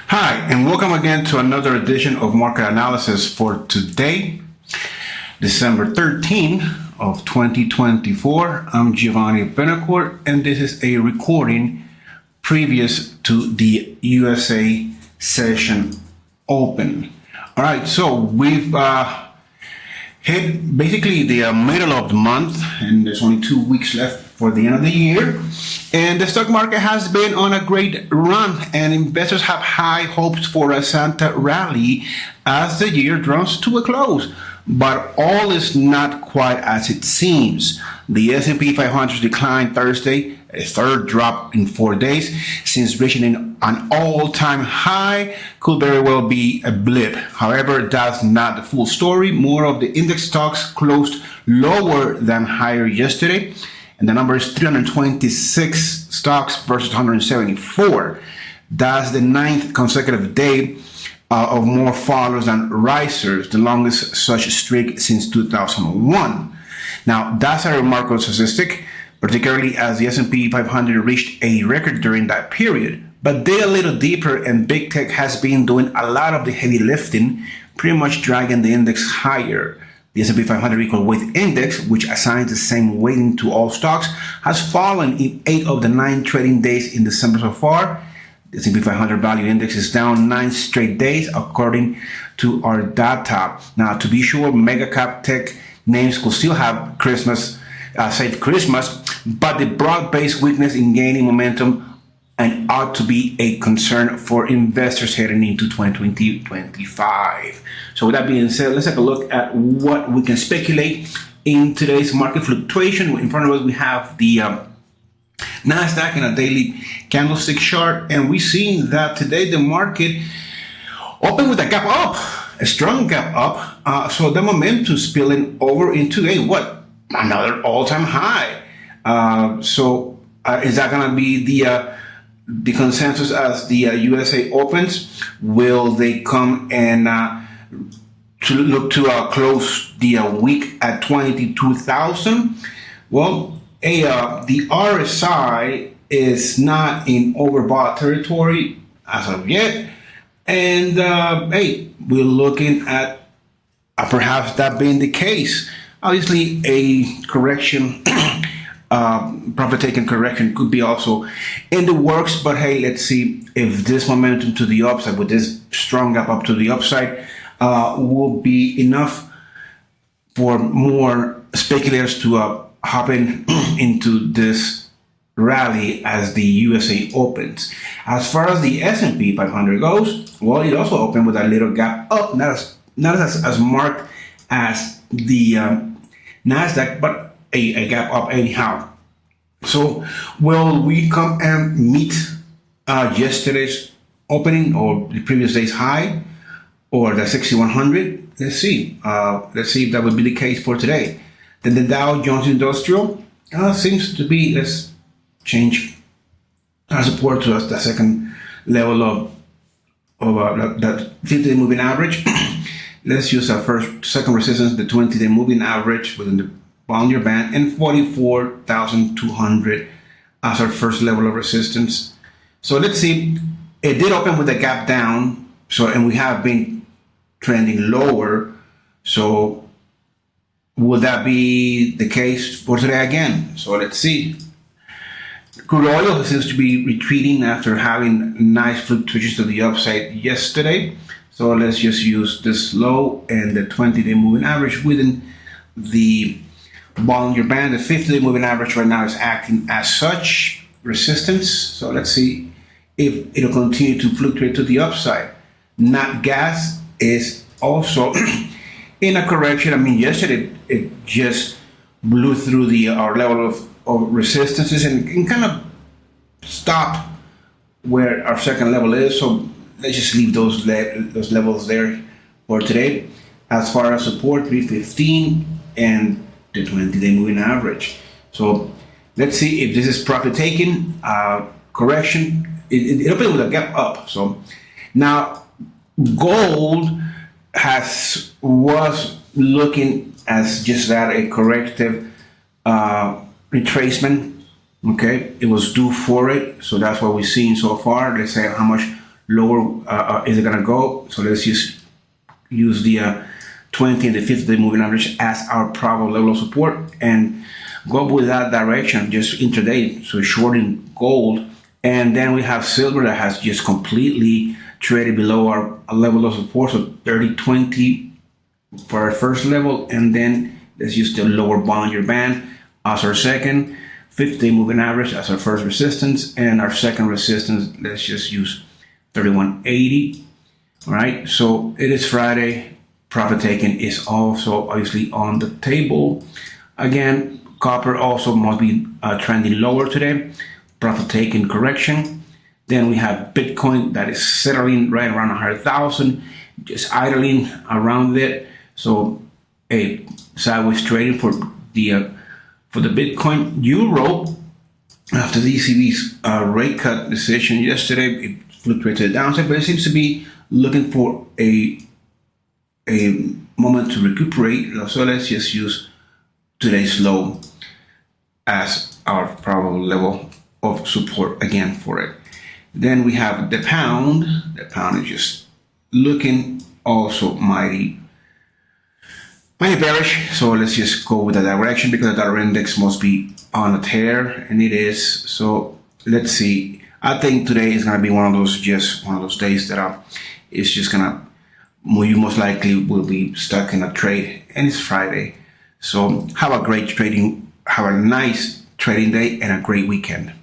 Hi, and welcome again to another edition of Market Analysis for today, December 13 of 2024. I'm Giovanni Benacourt, and this is a recording previous to the USA session open. All right, so we've hit basically the middle of the month, and there's only 2 weeks left for the end of the year. And the stock market has been on a great run, and investors have high hopes for a Santa rally as the year draws to a close. But all is not quite as it seems. The S&P 500 declined Thursday, a third drop in 4 days, since reaching an all-time high could very well be a blip. However, that's not the full story. More of the index stocks closed lower than higher yesterday, and the number is 326 stocks versus 174. That's the 9th consecutive day of more followers than risers, the longest such streak since 2001. Now, that's a remarkable statistic, particularly as the S&P 500 reached a record during that period. But dig a little deeper, and big tech has been doing a lot of the heavy lifting, pretty much dragging the index higher. The S&P 500 equal weight index, which assigns the same weighting to all stocks, has fallen in 8 of the 9 trading days in December so far. The S&P 500 value index is down 9 straight days, according to our data. Now, to be sure, mega cap tech names could still have safe Christmas, but the broad-based weakness in gaining momentum and ought to be a concern for investors heading into 2025. So with that being said, let's take a look at what we can speculate in today's market fluctuation. In front of us, we have the NASDAQ in a daily candlestick chart, and we're seeing that today the market opened with a gap up, a strong gap up. So the momentum spilling over into another all-time high. Is that going to be the consensus as the USA opens? Will they come and to look to close the week at 22,000? Well, the RSI is not in overbought territory as of yet, and we're looking at perhaps that being the case. Obviously, a correction. Profit-taking correction could be also in the works, but hey, let's see if this momentum to the upside, with this strong gap up to the upside, will be enough for more speculators to hop into this rally as the USA opens. As far as the S&P 500 goes, well, it also opened with a little gap up, not as marked as the NASDAQ, but a gap up anyhow. So will we come and meet yesterday's opening or the previous day's high or the 6100? Let's see. Let's see if that would be the case for today. Then the Dow Jones Industrial seems to be, let's change our support to the second level of that 50-day moving average. Let's use our second resistance, the 20-day moving average within the Bollinger Band, and 44,200 as our first level of resistance. So let's see. It did open with a gap down, and we have been trending lower. So will that be the case for today again? So let's see. Crude oil seems to be retreating after having nice fluctuations to the upside yesterday. So let's just use this low and the 20-day moving average within the Bollinger Band. The 50-day moving average right now is acting as such resistance. So let's see if it'll continue to fluctuate to the upside. Nat Gas is also in a correction. I mean, yesterday it just blew through our level of resistances and kind of stopped where our second level is. So let's just leave those levels there for today. As far as support, 315 and the 20-day moving average. So let's see if this is profit taking correction. It opened with a gap up. So now gold was looking as just that, a corrective retracement. Okay, it was due for it. So that's what we've seen so far. Let's say how much lower is it gonna go. So let's just use the 20 and the 50-day moving average as our probable level of support and go with that direction just intraday. So shorting gold, and then we have silver that has just completely traded below our level of support. So 30-20 for our first level, and then let's use the lower Bollinger Band as our second, 50-day moving average as our first resistance, and our second resistance, let's just use 31.80. All right, so it is Friday. Profit taking is also obviously on the table. Again, copper also must be trending lower today. Profit taking correction. Then we have Bitcoin that is settling right around 100,000, just idling around it. So a sideways trading for the Bitcoin. Euro, after the ECB's rate cut decision yesterday, it fluctuated to the downside, but it seems to be looking for a moment to recuperate. So let's just use today's low as our probable level of support again for it. Then we have the pound. The pound is just looking also mighty bearish. So let's just go with that direction because the dollar index must be on a tear, and it is. So let's see. I think today is gonna be one of those days that it's just gonna, you most likely will be stuck in a trade, and it's Friday. So have a nice trading day and a great weekend.